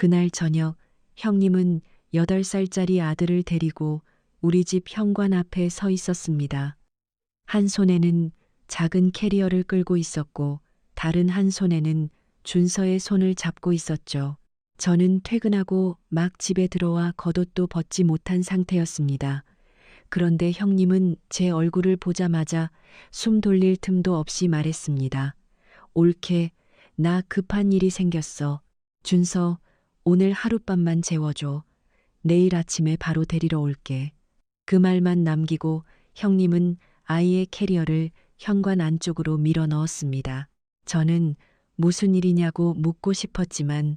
그날 저녁 형님은 8살짜리 아들을 데리고 우리 집 현관 앞에 서 있었습니다. 한 손에는 작은 캐리어를 끌고 있었고 다른 한 손에는 준서의 손을 잡고 있었죠. 저는 퇴근하고 막 집에 들어와 겉옷도 벗지 못한 상태였습니다. 그런데 형님은 제 얼굴을 보자마자 숨 돌릴 틈도 없이 말했습니다. 옳게, 나 급한 일이 생겼어. 준서, 오늘 하룻밤만 재워줘. 내일 아침에 바로 데리러 올게. 그 말만 남기고 형님은 아이의 캐리어를 현관 안쪽으로 밀어 넣었습니다. 저는 무슨 일이냐고 묻고 싶었지만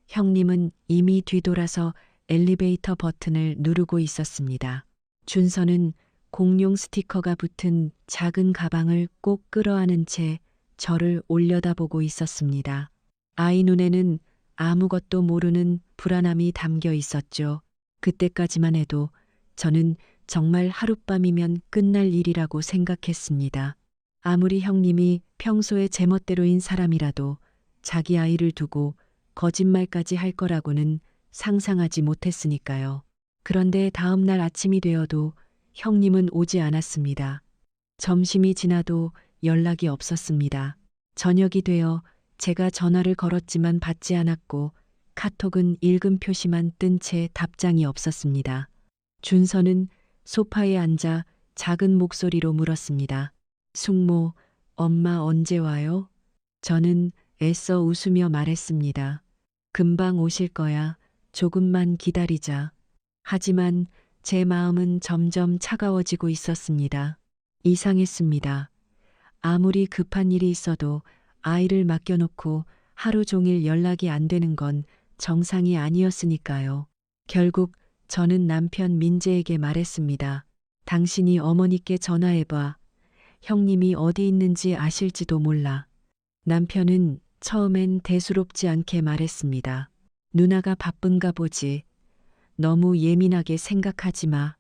형님은 이미 뒤돌아서 엘리베이터 버튼을 누르고 있었습니다. 준서는 공룡 스티커가 붙은 작은 가방을 꼭 끌어안은 채 저를 올려다보고 있었습니다. 아이 눈에는 아무것도 모르는 불안함이 담겨 있었죠. 그때까지만 해도 저는 정말 하룻밤이면 끝날 일이라고 생각했습니다. 아무리 형님이 평소에 제멋대로인 사람이라도 자기 아이를 두고 거짓말까지 할 거라고는 상상하지 못했으니까요. 그런데 다음 날 아침이 되어도 형님은 오지 않았습니다. 점심이 지나도 연락이 없었습니다. 저녁이 되어 제가 전화를 걸었지만 받지 않았고 카톡은 읽음 표시만 뜬 채 답장이 없었습니다. 준서는 소파에 앉아 작은 목소리로 물었습니다. 숙모, 엄마 언제 와요? 저는 애써 웃으며 말했습니다. 금방 오실 거야. 조금만 기다리자. 하지만 제 마음은 점점 차가워지고 있었습니다. 이상했습니다. 아무리 급한 일이 있어도 아이를 맡겨놓고 하루 종일 연락이 안 되는 건 정상이 아니었으니까요. 결국 저는 남편 민재에게 말했습니다. 당신이 어머니께 전화해봐. 형님이 어디 있는지 아실지도 몰라. 남편은 처음엔 대수롭지 않게 말했습니다. 누나가 바쁜가 보지. 너무 예민하게 생각하지 마.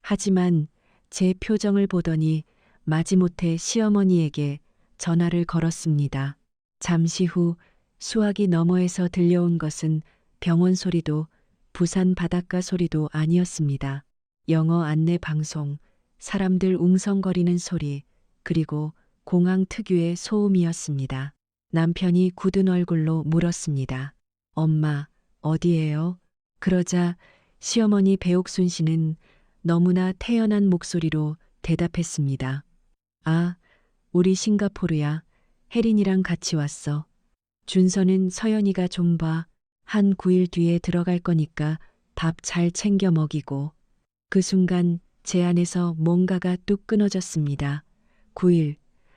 하지만 제 표정을 보더니 마지못해 시어머니에게 전화를 걸었습니다. 잠시 후 수화기 너머에서 들려온 것은 병원 소리도 부산 바닷가 소리도 아니었습니다. 영어 안내 방송, 사람들 웅성거리는 소리, 그리고 공항 특유의 소음이었습니다. 남편이 굳은 얼굴로 물었습니다. 엄마, 어디에요? 그러자 시어머니 배옥순 씨는 너무나 태연한 목소리로 대답했습니다. 아, 우리 싱가포르야. 혜린이랑 같이 왔어. 준서는 서연이가 좀 봐. 한 9일 뒤에 들어갈 거니까 밥 잘 챙겨 먹이고. 그 순간 제 안에서 뭔가가 뚝 끊어졌습니다. 9일,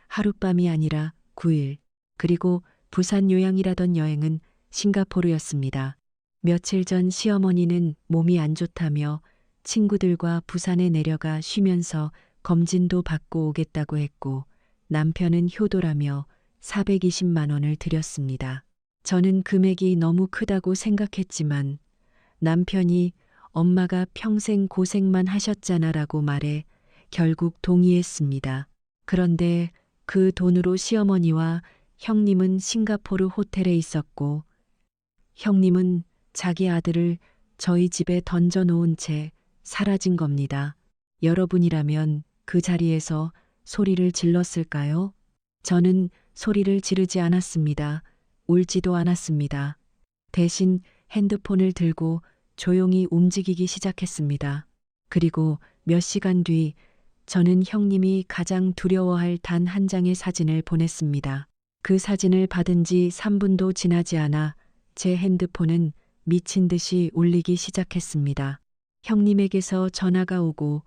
하룻밤이 아니라 9일. 그리고 부산 요양이라던 여행은 싱가포르였습니다. 며칠 전 시어머니는 몸이 안 좋다며 친구들과 부산에 내려가 쉬면서 검진도 받고 오겠다고 했고 남편은 효도라며 420만 원을 드렸습니다. 저는 금액이 너무 크다고 생각했지만 남편이 엄마가 평생 고생만 하셨잖아라고 말해 결국 동의했습니다. 그런데 그 돈으로 시어머니와 형님은 싱가포르 호텔에 있었고 형님은 자기 아들을 저희 집에 던져놓은 채 사라진 겁니다. 여러분이라면 그 자리에서 소리를 질렀을까요? 저는 소리를 지르지 않았습니다. 울지도 않았습니다. 대신 핸드폰을 들고 조용히 움직이기 시작했습니다. 그리고 몇 시간 뒤 저는 형님이 가장 두려워할 단 한 장의 사진을 보냈습니다. 그 사진을 받은 지 3분도 지나지 않아 제 핸드폰은 미친 듯이 울리기 시작했습니다. 형님에게서 전화가 오고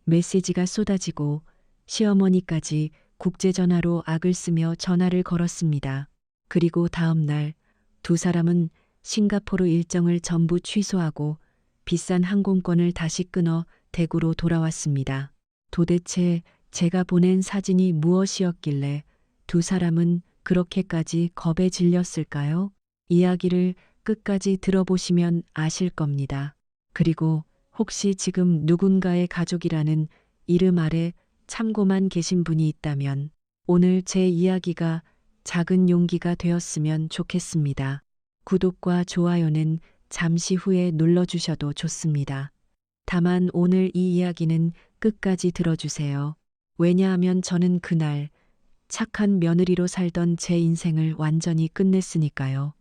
메시지가 쏟아지고 시어머니까지 국제전화로 악을 쓰며 전화를 걸었습니다. 그리고 다음 날 두 사람은 싱가포르 일정을 전부 취소하고 비싼 항공권을 다시 끊어 대구로 돌아왔습니다. 도대체 제가 보낸 사진이 무엇이었길래 두 사람은 그렇게까지 겁에 질렸을까요? 이야기를 끝까지 들어보시면 아실 겁니다. 그리고 혹시 지금 누군가의 가족이라는 이름 아래 참고만 계신 분이 있다면 오늘 제 이야기가 작은 용기가 되었으면 좋겠습니다. 구독과 좋아요는 잠시 후에 눌러주셔도 좋습니다. 다만 오늘 이 이야기는 끝까지 들어주세요. 왜냐하면 저는 그날 착한 며느리로 살던 제 인생을 완전히 끝냈으니까요.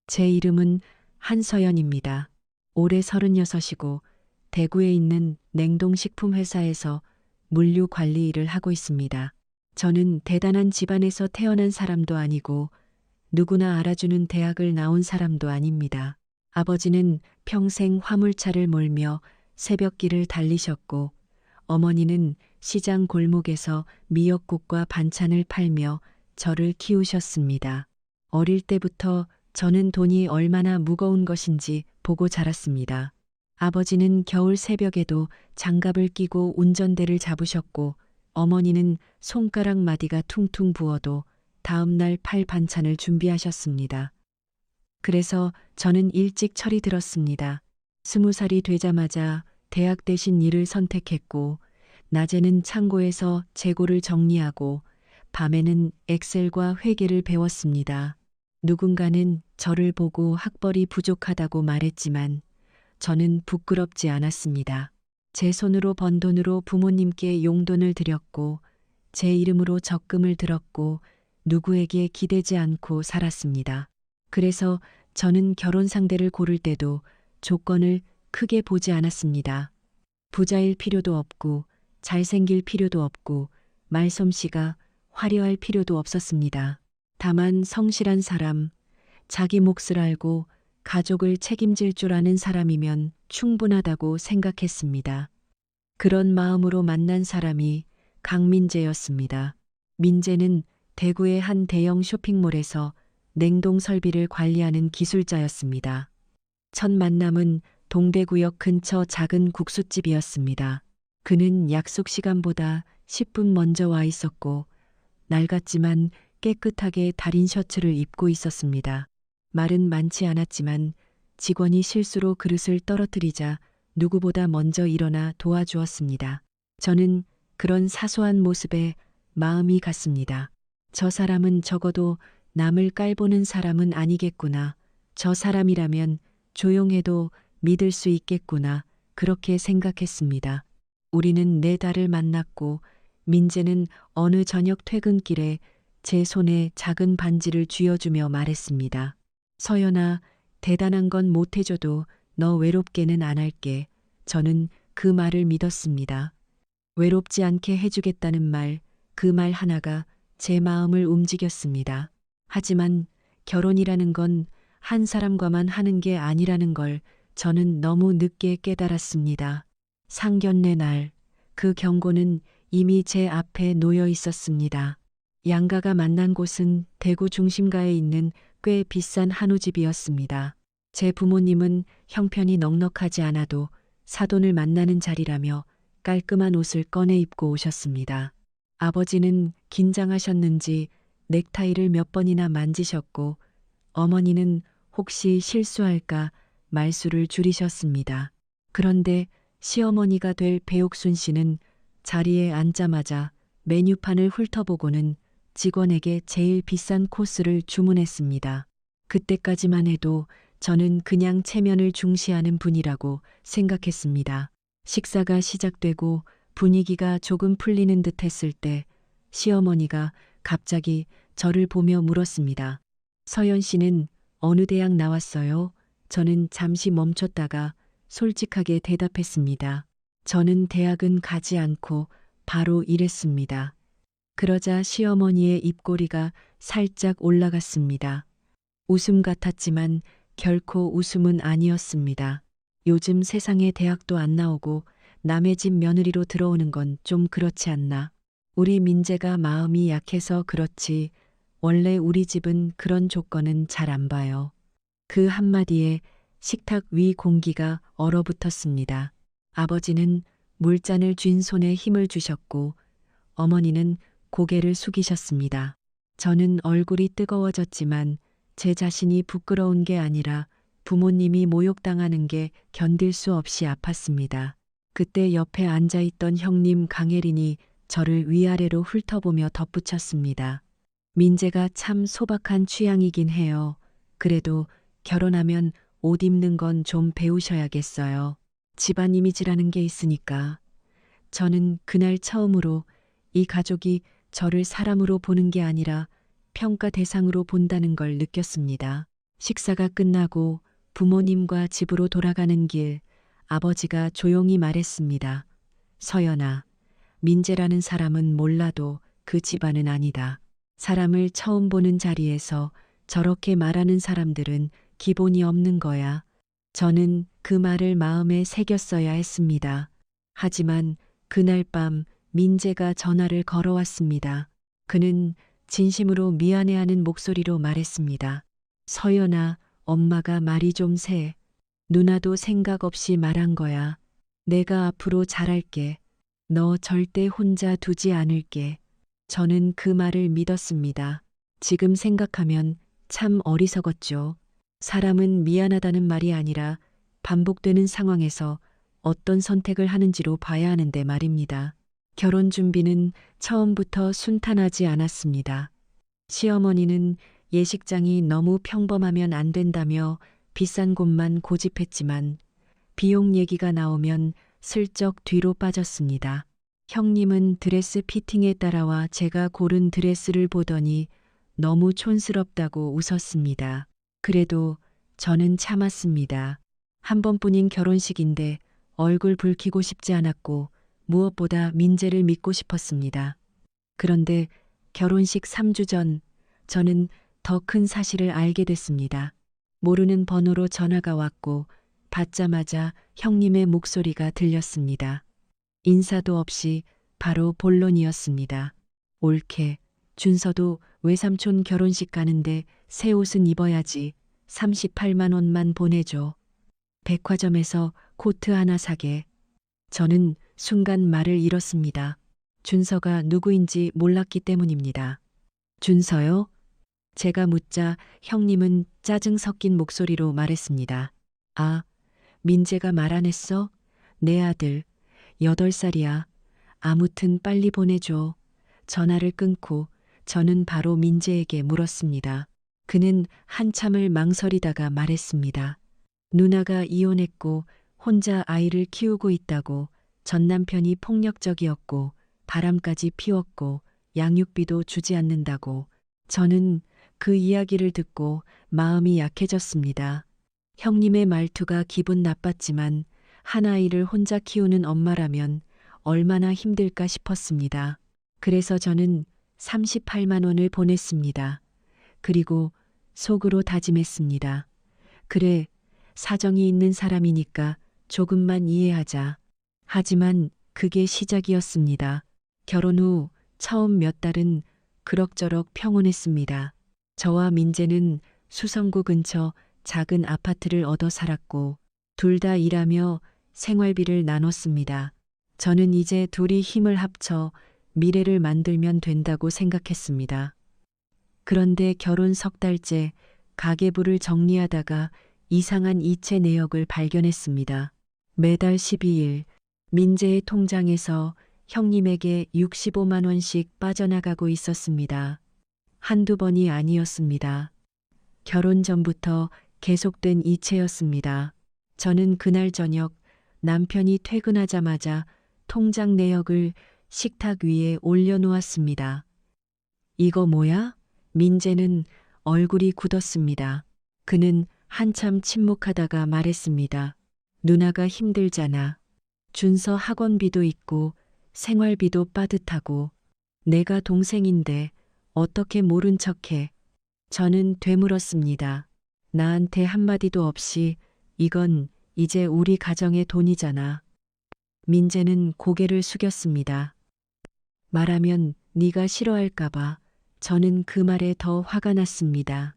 제 이름은 한서연입니다. 올해 36이고 대구에 있는 냉동식품 회사에서 물류 관리 일을 하고 있습니다. 저는 대단한 집안에서 태어난 사람도 아니고 누구나 알아주는 대학을 나온 사람도 아닙니다. 아버지는 평생 화물차를 몰며 새벽길을 달리셨고 어머니는 시장 골목에서 미역국과 반찬을 팔며 저를 키우셨습니다. 어릴 때부터 저는 돈이 얼마나 무거운 것인지 보고 자랐습니다. 아버지는 겨울 새벽에도 장갑을 끼고 운전대를 잡으셨고 어머니는 손가락 마디가 퉁퉁 부어도 다음날 팔 반찬을 준비하셨습니다. 그래서 저는 일찍 철이 들었습니다. 20살이 되자마자 대학 대신 일을 선택했고 낮에는 창고에서 재고를 정리하고 밤에는 엑셀과 회계를 배웠습니다. 누군가는 저를 보고 학벌이 부족하다고 말했지만 저는 부끄럽지 않았습니다. 제 손으로 번 돈으로 부모님께 용돈을 드렸고 제 이름으로 적금을 들었고 누구에게 기대지 않고 살았습니다. 그래서 저는 결혼 상대를 고를 때도 조건을 크게 보지 않았습니다. 부자일 필요도 없고 잘생길 필요도 없고 말솜씨가 화려할 필요도 없었습니다. 다만 성실한 사람, 자기 몫을 알고 가족을 책임질 줄 아는 사람이면 충분하다고 생각했습니다. 그런 마음으로 만난 사람이 강민재였습니다. 민재는 대구의 한 대형 쇼핑몰에서 냉동 설비를 관리하는 기술자였습니다. 첫 만남은 동대구역 근처 작은 국수집이었습니다. 그는 약속 시간보다 10분 먼저 와 있었고 낡았지만 깨끗하게 다린 셔츠를 입고 있었습니다. 말은 많지 않았지만 직원이 실수로 그릇을 떨어뜨리자 누구보다 먼저 일어나 도와주었습니다. 저는 그런 사소한 모습에 마음이 갔습니다. 저 사람은 적어도 남을 깔보는 사람은 아니겠구나. 저 사람이라면 조용해도 믿을 수 있겠구나. 그렇게 생각했습니다. 우리는 4달을 만났고 민재는 어느 저녁 퇴근길에 제 손에 작은 반지를 쥐어주며 말했습니다. 서연아, 대단한 건 못해줘도 너 외롭게는 안 할게. 저는 그 말을 믿었습니다. 외롭지 않게 해주겠다는 말, 그 말 하나가 제 마음을 움직였습니다. 하지만 결혼이라는 건 한 사람과만 하는 게 아니라는 걸 저는 너무 늦게 깨달았습니다. 상견례 날, 그 경고는 이미 제 앞에 놓여 있었습니다. 양가가 만난 곳은 대구 중심가에 있는 꽤 비싼 한우집이었습니다. 제 부모님은 형편이 넉넉하지 않아도 사돈을 만나는 자리라며 깔끔한 옷을 꺼내 입고 오셨습니다. 아버지는 긴장하셨는지 넥타이를 몇 번이나 만지셨고 어머니는 혹시 실수할까 말수를 줄이셨습니다. 그런데 시어머니가 될 배옥순 씨는 자리에 앉자마자 메뉴판을 훑어보고는 직원에게 제일 비싼 코스를 주문했습니다. 그때까지만 해도 저는 그냥 체면을 중시하는 분이라고 생각했습니다. 식사가 시작되고 분위기가 조금 풀리는 듯 했을 때 시어머니가 갑자기 저를 보며 물었습니다. 서연 씨는 어느 대학 나왔어요? 저는 잠시 멈췄다가 솔직하게 대답했습니다. 저는 대학은 가지 않고 바로 일했습니다. 그러자 시어머니의 입꼬리가 살짝 올라갔습니다. 웃음 같았지만 결코 웃음은 아니었습니다. 요즘 세상에 대학도 안 나오고 남의 집 며느리로 들어오는 건 좀 그렇지 않나. 우리 민재가 마음이 약해서 그렇지 원래 우리 집은 그런 조건은 잘 안 봐요. 그 한마디에 식탁 위 공기가 얼어붙었습니다. 아버지는 물잔을 쥔 손에 힘을 주셨고 어머니는 고개를 숙이셨습니다. 저는 얼굴이 뜨거워졌지만 제 자신이 부끄러운 게 아니라 부모님이 모욕당하는 게 견딜 수 없이 아팠습니다. 그때 옆에 앉아있던 형님 강혜린이 저를 위아래로 훑어보며 덧붙였습니다. 민재가 참 소박한 취향이긴 해요. 그래도 결혼하면 옷 입는 건 좀 배우셔야겠어요. 집안 이미지라는 게 있으니까. 저는 그날 처음으로 이 가족이 저를 사람으로 보는 게 아니라 평가 대상으로 본다는 걸 느꼈습니다. 식사가 끝나고 부모님과 집으로 돌아가는 길, 아버지가 조용히 말했습니다. 서연아, 민재라는 사람은 몰라도 그 집안은 아니다. 사람을 처음 보는 자리에서 저렇게 말하는 사람들은 기본이 없는 거야. 저는 그 말을 마음에 새겼어야 했습니다. 하지만 그날 밤 민재가 전화를 걸어왔습니다. 그는 진심으로 미안해하는 목소리로 말했습니다. 서연아, 엄마가 말이 좀 세. 누나도 생각 없이 말한 거야. 내가 앞으로 잘할게. 너 절대 혼자 두지 않을게. 저는 그 말을 믿었습니다. 지금 생각하면 참 어리석었죠. 사람은 미안하다는 말이 아니라 반복되는 상황에서 어떤 선택을 하는지로 봐야 하는데 말입니다. 결혼 준비는 처음부터 순탄하지 않았습니다. 시어머니는 예식장이 너무 평범하면 안 된다며 비싼 곳만 고집했지만 비용 얘기가 나오면 슬쩍 뒤로 빠졌습니다. 형님은 드레스 피팅에 따라와 제가 고른 드레스를 보더니 너무 촌스럽다고 웃었습니다. 그래도 저는 참았습니다. 한 번뿐인 결혼식인데 얼굴 붉히고 싶지 않았고 무엇보다 민재를 믿고 싶었습니다. 그런데 결혼식 3주 전 저는 더 큰 사실을 알게 됐습니다. 모르는 번호로 전화가 왔고 받자마자 형님의 목소리가 들렸습니다. 인사도 없이 바로 본론이었습니다. 옳게 준서도 외삼촌 결혼식 가는데 새 옷은 입어야지. 38만 원만 보내줘. 백화점에서 코트 하나 사게. 저는 순간 말을 잃었습니다. 준서가 누구인지 몰랐기 때문입니다. 준서요? 제가 묻자 형님은 짜증 섞인 목소리로 말했습니다. 아, 민재가 말 안 했어? 내 아들, 8살이야. 아무튼 빨리 보내줘. 전화를 끊고 저는 바로 민재에게 물었습니다. 그는 한참을 망설이다가 말했습니다. 누나가 이혼했고 혼자 아이를 키우고 있다고. 전 남편이 폭력적이었고 바람까지 피웠고 양육비도 주지 않는다고. 저는 그 이야기를 듣고 마음이 약해졌습니다. 형님의 말투가 기분 나빴지만 한 아이를 혼자 키우는 엄마라면 얼마나 힘들까 싶었습니다. 그래서 저는 38만 원을 보냈습니다. 그리고 속으로 다짐했습니다. 그래, 사정이 있는 사람이니까 조금만 이해하자. 하지만 그게 시작이었습니다. 결혼 후 처음 몇 달은 그럭저럭 평온했습니다. 저와 민재는 수성구 근처 작은 아파트를 얻어 살았고 둘 다 일하며 생활비를 나눴습니다. 저는 이제 둘이 힘을 합쳐 미래를 만들면 된다고 생각했습니다. 그런데 결혼 석 달째 가계부를 정리하다가 이상한 이체 내역을 발견했습니다. 매달 12일 민재의 통장에서 형님에게 65만 원씩 빠져나가고 있었습니다. 한두 번이 아니었습니다. 결혼 전부터 계속된 이체였습니다. 저는 그날 저녁 남편이 퇴근하자마자 통장 내역을 식탁 위에 올려놓았습니다. 이거 뭐야? 민재는 얼굴이 굳었습니다. 그는 한참 침묵하다가 말했습니다. 누나가 힘들잖아. 준서 학원비도 있고 생활비도 빠듯하고 내가 동생인데 어떻게 모른 척해. 저는 되물었습니다. 나한테 한마디도 없이 이건 이제 우리 가정의 돈이잖아. 민재는 고개를 숙였습니다. 말하면 네가 싫어할까봐. 저는 그 말에 더 화가 났습니다.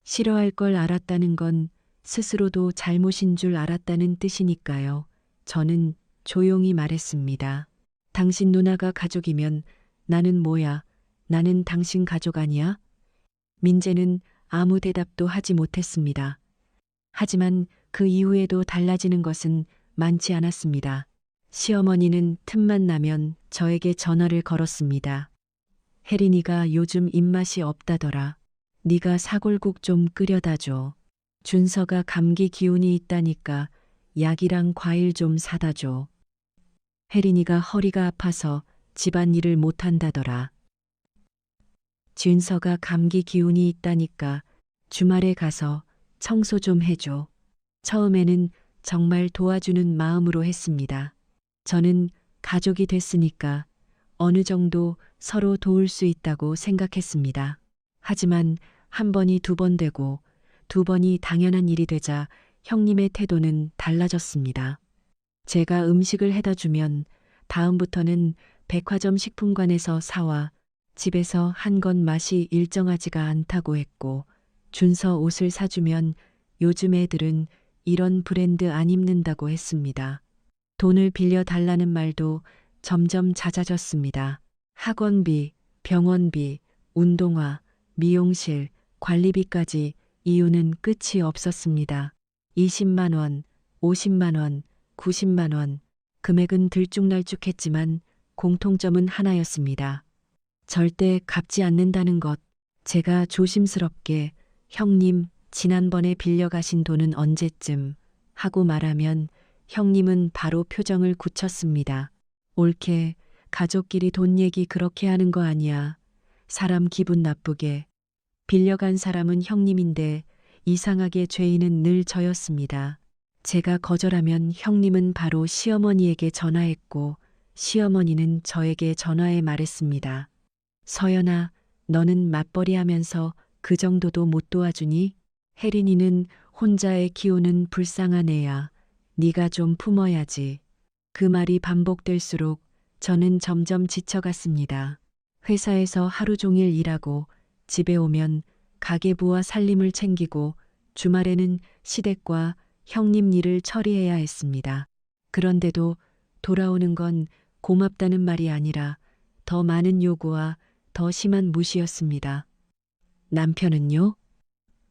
싫어할 걸 알았다는 건 스스로도 잘못인 줄 알았다는 뜻이니까요. 저는 조용히 말했습니다. 당신 누나가 가족이면 나는 뭐야? 나는 당신 가족 아니야? 민재는 아무 대답도 하지 못했습니다. 하지만 그 이후에도 달라지는 것은 많지 않았습니다. 시어머니는 틈만 나면 저에게 전화를 걸었습니다. 혜린이가 요즘 입맛이 없다더라. 네가 사골국 좀 끓여다 줘. 준서가 감기 기운이 있다니까 약이랑 과일 좀 사다 줘. 혜린이가 허리가 아파서 집안일을 못한다더라. 준서가 감기 기운이 있다니까 주말에 가서 청소 좀 해줘. 처음에는 정말 도와주는 마음으로 했습니다. 저는 가족이 됐으니까 어느 정도 서로 도울 수 있다고 생각했습니다. 하지만 한 번이 두 번 되고 두 번이 당연한 일이 되자 형님의 태도는 달라졌습니다. 제가 음식을 해다 주면 다음부터는 백화점 식품관에서 사와 집에서 한 건 맛이 일정하지가 않다고 했고, 준서 옷을 사주면 요즘 애들은 이런 브랜드 안 입는다고 했습니다. 돈을 빌려 달라는 말도 점점 잦아졌습니다. 학원비, 병원비, 운동화, 미용실, 관리비까지 이유는 끝이 없었습니다. 20만 원, 50만 원, 90만 원. 금액은 들쭉날쭉했지만 공통점은 하나였습니다. 절대 갚지 않는다는 것. 제가 조심스럽게 형님, 지난번에 빌려가신 돈은 언제쯤 하고 말하면 형님은 바로 표정을 굳혔습니다. 옳게 가족끼리 돈 얘기 그렇게 하는 거 아니야. 사람 기분 나쁘게. 빌려간 사람은 형님인데 이상하게 죄인은 늘 저였습니다. 제가 거절하면 형님은 바로 시어머니에게 전화했고 시어머니는 저에게 전화해 말했습니다. 서연아, 너는 맞벌이 하면서 그 정도도 못 도와주니? 혜린이는 혼자의 키우는 불쌍한 애야. 네가 좀 품어야지. 그 말이 반복될수록 저는 점점 지쳐갔습니다. 회사에서 하루 종일 일하고 집에 오면 가계부와 살림을 챙기고 주말에는 시댁과 형님 일을 처리해야 했습니다. 그런데도 돌아오는 건 고맙다는 말이 아니라 더 많은 요구와 더 심한 무시였습니다. 남편은요?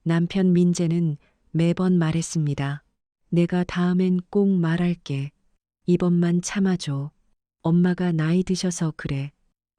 남편 민재는 매번 말했습니다. 내가 다음엔 꼭 말할게. 이번만 참아줘. 엄마가 나이 드셔서 그래.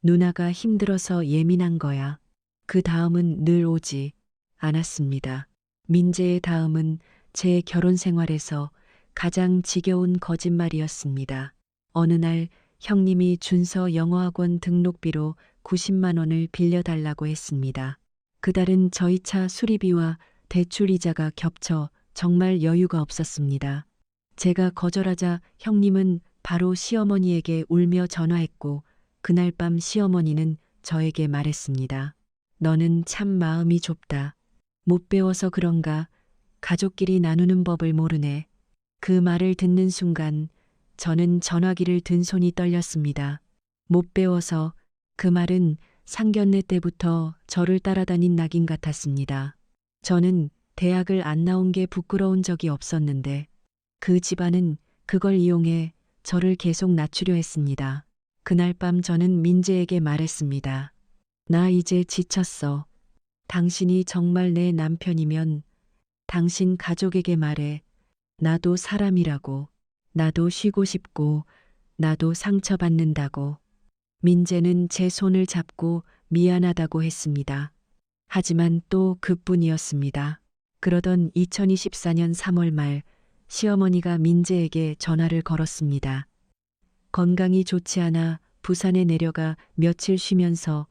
누나가 힘들어서 예민한 거야. 그 다음은 늘 오지 않았습니다. 민재의 다음은 제 결혼 생활에서 가장 지겨운 거짓말이었습니다. 어느 날 형님이 준서 영어학원 등록비로 90만 원을 빌려달라고 했습니다. 그달은 저희 차 수리비와 대출 이자가 겹쳐 정말 여유가 없었습니다. 제가 거절하자 형님은 바로 시어머니에게 울며 전화했고 그날 밤 시어머니는 저에게 말했습니다. 너는 참 마음이 좁다. 못 배워서 그런가 가족끼리 나누는 법을 모르네. 그 말을 듣는 순간 저는 전화기를 든 손이 떨렸습니다. 못 배워서 그 말은 상견례 때부터 저를 따라다닌 낙인 같았습니다. 저는 대학을 안 나온 게 부끄러운 적이 없었는데 그 집안은 그걸 이용해 저를 계속 낮추려 했습니다. 그날 밤 저는 민재에게 말했습니다. 나 이제 지쳤어. 당신이 정말 내 남편이면 당신 가족에게 말해. 나도 사람이라고. 나도 쉬고 싶고 나도 상처받는다고. 민재는 제 손을 잡고 미안하다고 했습니다. 하지만 또 그뿐이었습니다. 그러던 2024년 3월 말 시어머니가 민재에게 전화를 걸었습니다. 건강이 좋지 않아 부산에 내려가 며칠 쉬면서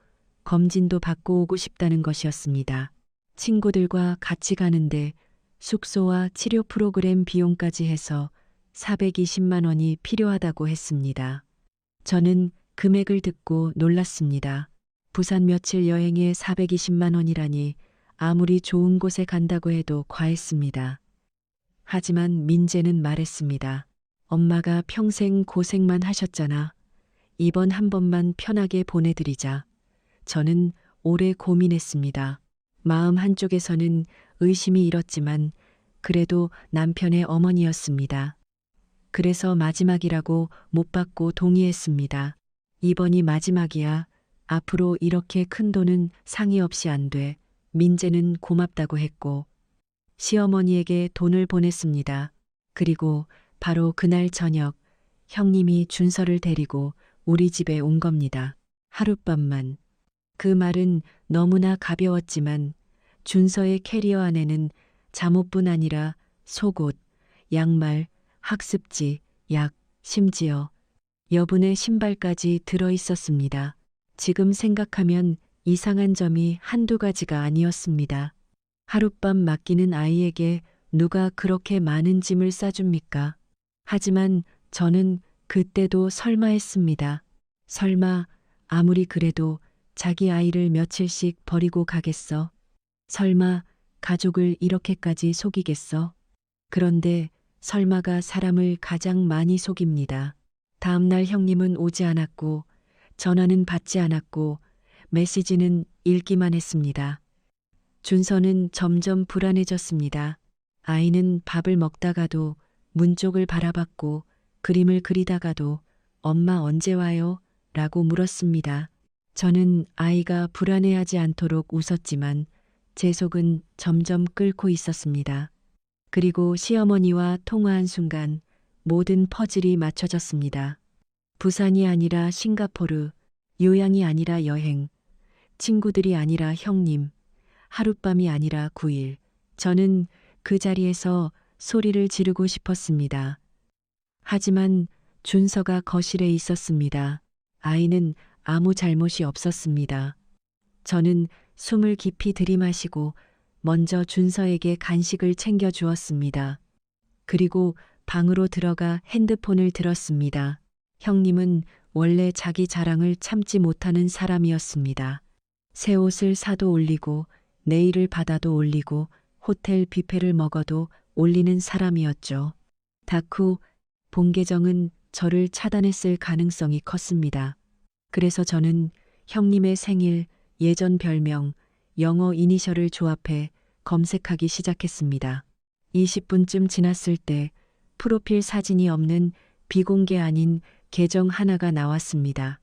검진도 받고 오고 싶다는 것이었습니다. 친구들과 같이 가는데 숙소와 치료 프로그램 비용까지 해서 420만 원이 필요하다고 했습니다. 저는 금액을 듣고 놀랐습니다. 부산 며칠 여행에 420만 원이라니 아무리 좋은 곳에 간다고 해도 과했습니다. 하지만 민재는 말했습니다. 엄마가 평생 고생만 하셨잖아. 이번 한 번만 편하게 보내드리자. 저는 오래 고민했습니다. 마음 한쪽에서는 의심이 일었지만 그래도 남편의 어머니였습니다. 그래서 마지막이라고 못 받고 동의했습니다. 이번이 마지막이야. 앞으로 이렇게 큰 돈은 상의 없이 안 돼. 민재는 고맙다고 했고 시어머니에게 돈을 보냈습니다. 그리고 바로 그날 저녁 형님이 준서를 데리고 우리 집에 온 겁니다. 하룻밤만. 그 말은 너무나 가벼웠지만 준서의 캐리어 안에는 잠옷뿐 아니라 속옷, 양말, 학습지, 약, 심지어 여분의 신발까지 들어 있었습니다. 지금 생각하면 이상한 점이 한두 가지가 아니었습니다. 하룻밤 맡기는 아이에게 누가 그렇게 많은 짐을 싸줍니까? 하지만 저는 그때도 설마 했습니다. 설마 아무리 그래도 자기 아이를 며칠씩 버리고 가겠어? 설마 가족을 이렇게까지 속이겠어? 그런데 설마가 사람을 가장 많이 속입니다. 다음날 형님은 오지 않았고 전화는 받지 않았고 메시지는 읽기만 했습니다. 준서는 점점 불안해졌습니다. 아이는 밥을 먹다가도 문 쪽을 바라봤고 그림을 그리다가도 엄마 언제 와요? 라고 물었습니다. 저는 아이가 불안해하지 않도록 웃었지만 제 속은 점점 끓고 있었습니다. 그리고 시어머니와 통화한 순간 모든 퍼즐이 맞춰졌습니다. 부산이 아니라 싱가포르, 요양이 아니라 여행, 친구들이 아니라 형님, 하룻밤이 아니라 9일. 저는 그 자리에서 소리를 지르고 싶었습니다. 하지만 준서가 거실에 있었습니다. 아이는 아무 잘못이 없었습니다. 저는 숨을 깊이 들이마시고 먼저 준서에게 간식을 챙겨 주었습니다. 그리고 방으로 들어가 핸드폰을 들었습니다. 형님은 원래 자기 자랑을 참지 못하는 사람이었습니다. 새 옷을 사도 올리고 네일을 받아도 올리고 호텔 뷔페를 먹어도 올리는 사람이었죠. 다쿠 본계정은 저를 차단했을 가능성이 컸습니다. 그래서 저는 형님의 생일, 예전 별명, 영어 이니셜을 조합해 검색하기 시작했습니다. 20분쯤 지났을 때 프로필 사진이 없는 비공개 아닌 계정 하나가 나왔습니다.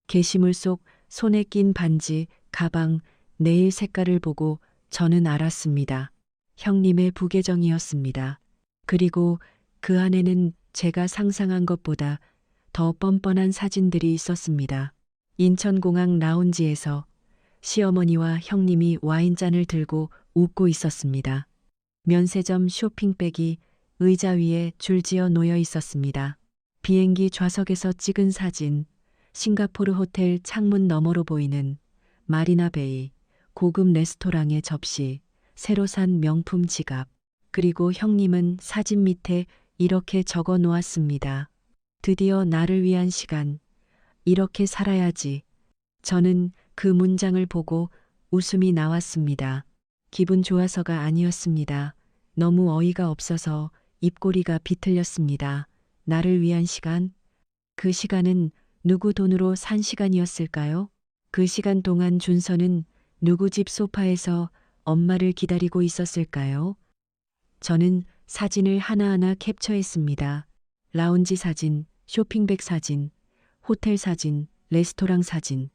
게시물 속 손에 낀 반지, 가방, 네일 색깔을 보고 저는 알았습니다. 형님의 부계정이었습니다. 그리고 그 안에는 제가 상상한 것보다 더 뻔뻔한 사진들이 있었습니다. 인천공항 라운지에서 시어머니와 형님이 와인잔을 들고 웃고 있었습니다. 면세점 쇼핑백이 의자 위에 줄지어 놓여 있었습니다. 비행기 좌석에서 찍은 사진, 싱가포르 호텔 창문 너머로 보이는 마리나 베이, 고급 레스토랑의 접시, 새로 산 명품 지갑, 그리고 형님은 사진 밑에 이렇게 적어 놓았습니다. 드디어 나를 위한 시간, 이렇게 살아야지. 저는 그 문장을 보고 웃음이 나왔습니다. 기분 좋아서가 아니었습니다. 너무 어이가 없어서 입꼬리가 비틀렸습니다. 나를 위한 시간? 그 시간은 누구 돈으로 산 시간이었을까요? 그 시간 동안 준서는 누구 집 소파에서 엄마를 기다리고 있었을까요? 저는 사진을 하나하나 캡처했습니다. 라운지 사진, 쇼핑백 사진, 호텔 사진, 레스토랑 사진,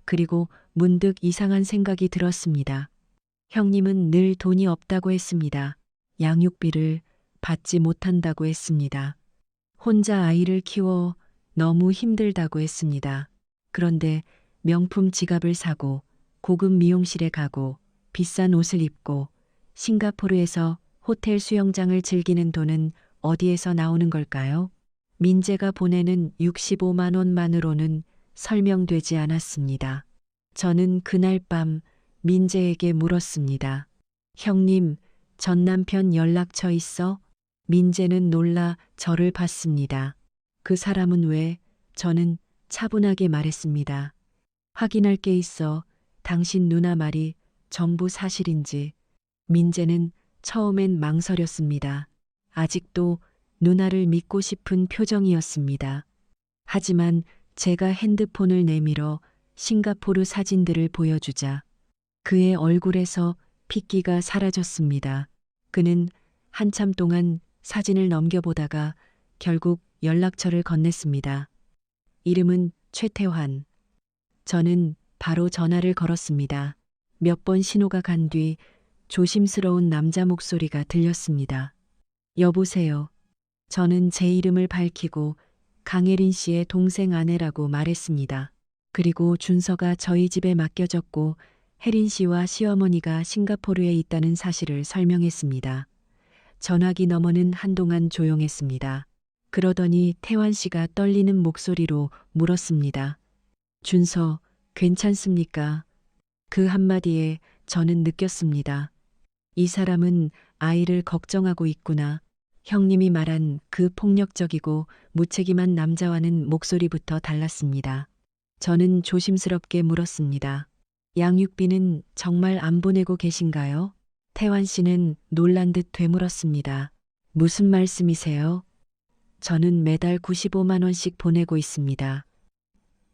그리고 문득 이상한 생각이 들었습니다. 형님은 늘 돈이 없다고 했습니다. 양육비를 받지 못한다고 했습니다. 혼자 아이를 키워 너무 힘들다고 했습니다. 그런데 명품 지갑을 사고 고급 미용실에 가고 비싼 옷을 입고 싱가포르에서 호텔 수영장을 즐기는 돈은 어디에서 나오는 걸까요? 민재가 보내는 65만 원만으로는 설명되지 않았습니다. 저는 그날 밤 민재에게 물었습니다. 형님, 전 남편 연락처 있어? 민재는 놀라 저를 봤습니다. 그 사람은 왜? 저는 차분하게 말했습니다. 확인할 게 있어. 당신 누나 말이 전부 사실인지. 민재는 처음엔 망설였습니다. 아직도 누나를 믿고 싶은 표정이었습니다. 하지만 제가 핸드폰을 내밀어 싱가포르 사진들을 보여주자 그의 얼굴에서 핏기가 사라졌습니다. 그는 한참 동안 사진을 넘겨보다가 결국 연락처를 건넸습니다. 이름은 최태환. 저는 바로 전화를 걸었습니다. 몇 번 신호가 간 뒤 조심스러운 남자 목소리가 들렸습니다. 여보세요. 저는 제 이름을 밝히고 강혜린 씨의 동생 아내라고 말했습니다. 그리고 준서가 저희 집에 맡겨졌고 혜린 씨와 시어머니가 싱가포르에 있다는 사실을 설명했습니다. 전화기 너머는 한동안 조용했습니다. 그러더니 태환 씨가 떨리는 목소리로 물었습니다. 준서, 괜찮습니까? 그 한마디에 저는 느꼈습니다. 이 사람은 아이를 걱정하고 있구나. 형님이 말한 그 폭력적이고 무책임한 남자와는 목소리부터 달랐습니다. 저는 조심스럽게 물었습니다. 양육비는 정말 안 보내고 계신가요? 태환 씨는 놀란 듯 되물었습니다. 무슨 말씀이세요? 저는 매달 95만 원씩 보내고 있습니다.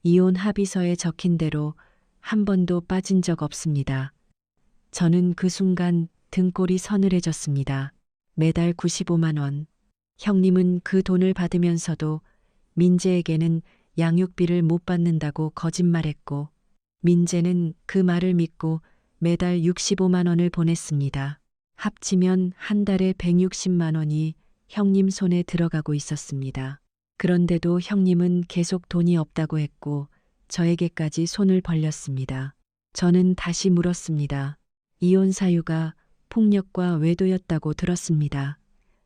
이혼 합의서에 적힌 대로 한 번도 빠진 적 없습니다. 저는 그 순간 등골이 서늘해졌습니다. 매달 95만 원. 형님은 그 돈을 받으면서도 민재에게는 양육비를 못 받는다고 거짓말했고, 민재는 그 말을 믿고 매달 65만 원을 보냈습니다. 합치면 한 달에 160만 원이 형님 손에 들어가고 있었습니다. 그런데도 형님은 계속 돈이 없다고 했고 저에게까지 손을 벌렸습니다. 저는 다시 물었습니다. 이혼 사유가 폭력과 외도였다고 들었습니다.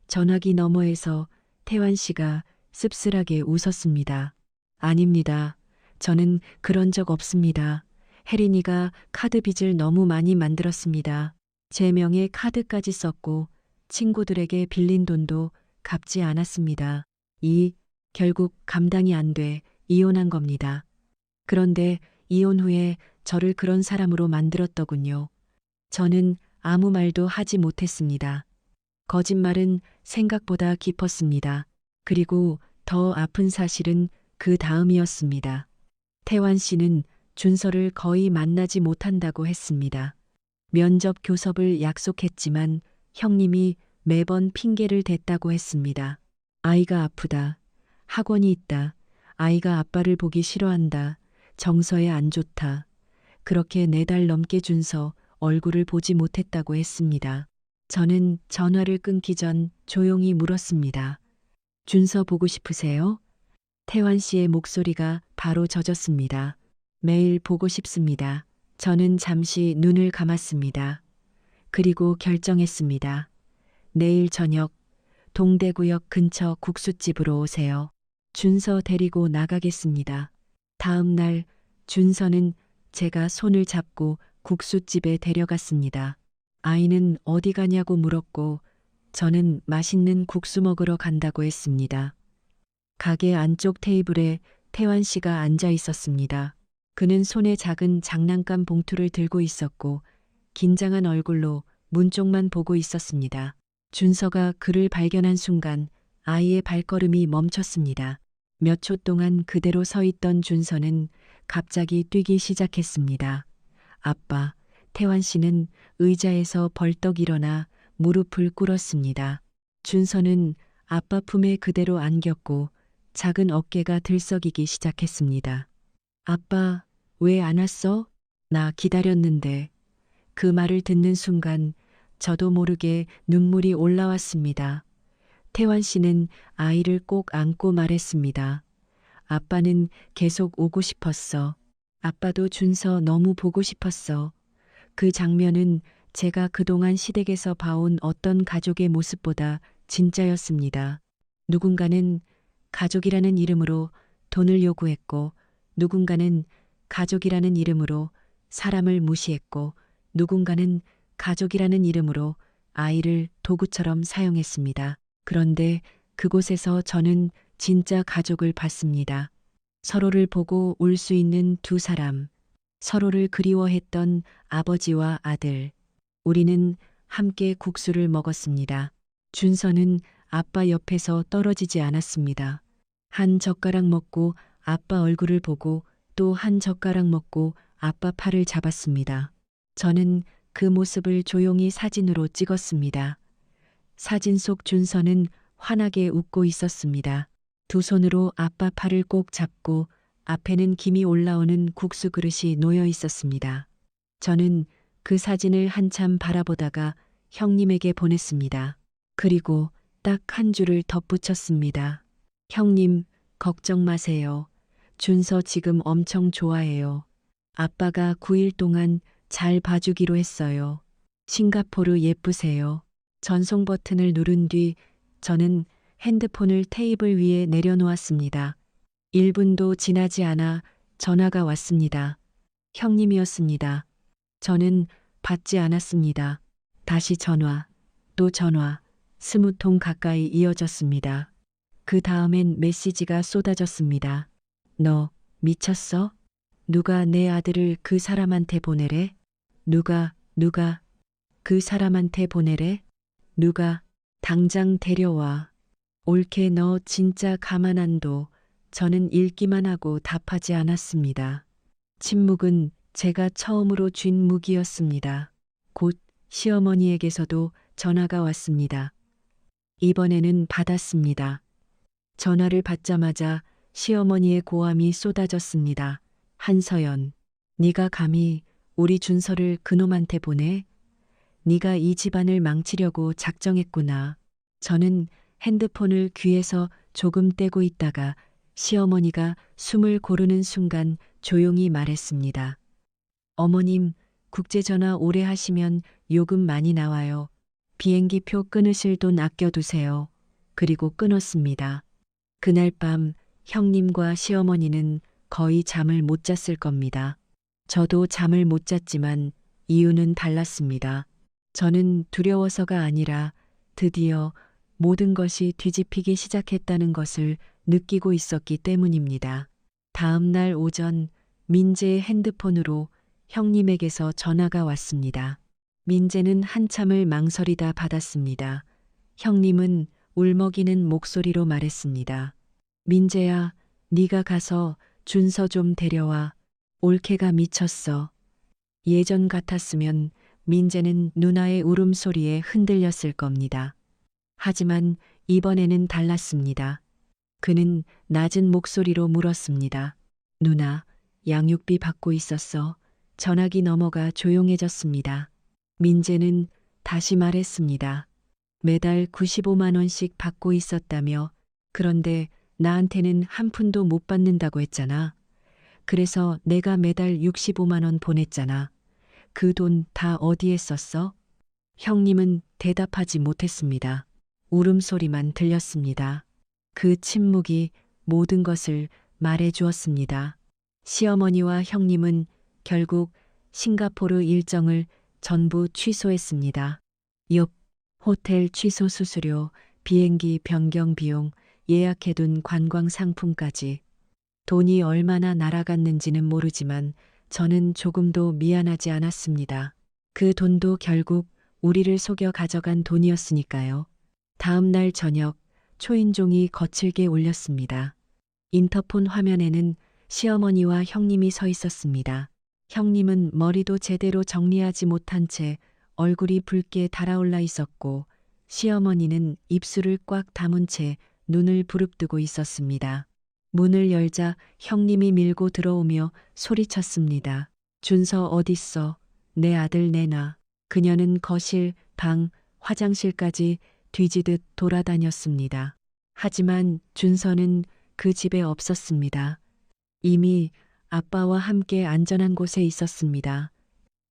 전화기 너머에서 태환 씨가 씁쓸하게 웃었습니다. 아닙니다. 저는 그런 적 없습니다. 혜린이가 카드 빚을 너무 많이 만들었습니다. 제 명의 카드까지 썼고 친구들에게 빌린 돈도 갚지 않았습니다. 결국 감당이 안 돼 이혼한 겁니다. 그런데 이혼 후에 저를 그런 사람으로 만들었더군요. 저는 아무 말도 하지 못했습니다. 거짓말은 생각보다 깊었습니다. 그리고 더 아픈 사실은 그 다음이었습니다. 태환 씨는 준서를 거의 만나지 못한다고 했습니다. 면접 교섭을 약속했지만 형님이 매번 핑계를 댔다고 했습니다. 아이가 아프다. 학원이 있다. 아이가 아빠를 보기 싫어한다. 정서에 안 좋다. 그렇게 4달 넘게 준서 얼굴을 보지 못했다고 했습니다. 저는 전화를 끊기 전 조용히 물었습니다. 준서 보고 싶으세요? 태환 씨의 목소리가 바로 젖었습니다. 매일 보고 싶습니다. 저는 잠시 눈을 감았습니다. 그리고 결정했습니다. 내일 저녁 동대구역 근처 국수집으로 오세요. 준서 데리고 나가겠습니다. 다음 날 준서는 제가 손을 잡고 국수집에 데려갔습니다. 아이는 어디 가냐고 물었고 저는 맛있는 국수 먹으러 간다고 했습니다. 가게 안쪽 테이블에 태환 씨가 앉아 있었습니다. 그는 손에 작은 장난감 봉투를 들고 있었고 긴장한 얼굴로 문 쪽만 보고 있었습니다. 준서가 그를 발견한 순간 아이의 발걸음이 멈췄습니다. 몇 초 동안 그대로 서 있던 준서는 갑자기 뛰기 시작했습니다. 아빠, 태환 씨는 의자에서 벌떡 일어나 무릎을 꿇었습니다. 준서는 아빠 품에 그대로 안겼고 작은 어깨가 들썩이기 시작했습니다. 아빠, 왜 안 왔어? 나 기다렸는데. 그 말을 듣는 순간 저도 모르게 눈물이 올라왔습니다. 태환 씨는 아이를 꼭 안고 말했습니다. 아빠는 계속 오고 싶었어. 아빠도 준서 너무 보고 싶었어. 그 장면은 제가 그동안 시댁에서 봐온 어떤 가족의 모습보다 진짜였습니다. 누군가는 가족이라는 이름으로 돈을 요구했고, 누군가는 가족이라는 이름으로 사람을 무시했고, 누군가는 가족이라는 이름으로 아이를 도구처럼 사용했습니다. 그런데 그곳에서 저는 진짜 가족을 봤습니다. 서로를 보고 울 수 있는 두 사람, 서로를 그리워했던 아버지와 아들. 우리는 함께 국수를 먹었습니다. 준서는 아빠 옆에서 떨어지지 않았습니다. 한 젓가락 먹고 아빠 얼굴을 보고 또 한 젓가락 먹고 아빠 팔을 잡았습니다. 저는 그 모습을 조용히 사진으로 찍었습니다. 사진 속 준서는 환하게 웃고 있었습니다. 두 손으로 아빠 팔을 꼭 잡고 앞에는 김이 올라오는 국수 그릇이 놓여 있었습니다. 저는 그 사진을 한참 바라보다가 형님에게 보냈습니다. 그리고 딱 한 줄을 덧붙였습니다. 형님, 걱정 마세요. 준서 지금 엄청 좋아해요. 아빠가 9일 동안 잘 봐주기로 했어요. 싱가포르 예쁘세요. 전송 버튼을 누른 뒤 저는 핸드폰을 테이블 위에 내려놓았습니다. 1분도 지나지 않아 전화가 왔습니다. 형님이었습니다. 저는 받지 않았습니다. 다시 전화, 또 전화, 20통 가까이 이어졌습니다. 그 다음엔 메시지가 쏟아졌습니다. 너 미쳤어? 누가 내 아들을 그 사람한테 보내래? 누가 그 사람한테 보내래? 누가 당장 데려와. 올케 너 진짜 가만 안 둬. 저는 읽기만 하고 답하지 않았습니다. 침묵은 제가 처음으로 쥔 무기였습니다. 곧 시어머니에게서도 전화가 왔습니다. 이번에는 받았습니다. 전화를 받자마자 시어머니의 고함이 쏟아졌습니다. 한서연, 네가 감히 우리 준서를 그놈한테 보내? 네가 이 집안을 망치려고 작정했구나. 저는 핸드폰을 귀에서 조금 떼고 있다가 시어머니가 숨을 고르는 순간 조용히 말했습니다. 어머님, 국제전화 오래 하시면 요금 많이 나와요. 비행기표 끊으실 돈 아껴두세요. 그리고 끊었습니다. 그날 밤 형님과 시어머니는 거의 잠을 못 잤을 겁니다. 저도 잠을 못 잤지만 이유는 달랐습니다. 저는 두려워서가 아니라 드디어 모든 것이 뒤집히기 시작했다는 것을 느끼고 있었기 때문입니다. 다음 날 오전 민재의 핸드폰으로 형님에게서 전화가 왔습니다. 민재는 한참을 망설이다 받았습니다. 형님은 울먹이는 목소리로 말했습니다. 민재야, 네가 가서 준서 좀 데려와. 올케가 미쳤어. 예전 같았으면 민재는 누나의 울음소리에 흔들렸을 겁니다. 하지만 이번에는 달랐습니다. 그는 낮은 목소리로 물었습니다. 누나, 양육비 받고 있었어. 전화기 넘어가 조용해졌습니다. 민재는 다시 말했습니다. 매달 95만 원씩 받고 있었다며. 그런데 나한테는 한 푼도 못 받는다고 했잖아. 그래서 내가 매달 65만 원 보냈잖아. 그 돈 다 어디에 썼어? 형님은 대답하지 못했습니다. 울음소리만 들렸습니다. 그 침묵이 모든 것을 말해 주었습니다. 시어머니와 형님은 결국 싱가포르 일정을 전부 취소했습니다. 옆 호텔 취소 수수료, 비행기 변경 비용, 예약해둔 관광 상품까지. 돈이 얼마나 날아갔는지는 모르지만 저는 조금도 미안하지 않았습니다. 그 돈도 결국 우리를 속여 가져간 돈이었으니까요. 다음 날 저녁 초인종이 거칠게 울렸습니다. 인터폰 화면에는 시어머니와 형님이 서 있었습니다. 형님은 머리도 제대로 정리하지 못한 채 얼굴이 붉게 달아올라 있었고 시어머니는 입술을 꽉 다문 채 눈을 부릅뜨고 있었습니다. 문을 열자 형님이 밀고 들어오며 소리쳤습니다. 준서 어딨어? 내 아들 내놔. 그녀는 거실, 방, 화장실까지 뒤지듯 돌아다녔습니다. 하지만 준서는 그 집에 없었습니다. 이미 아빠와 함께 안전한 곳에 있었습니다.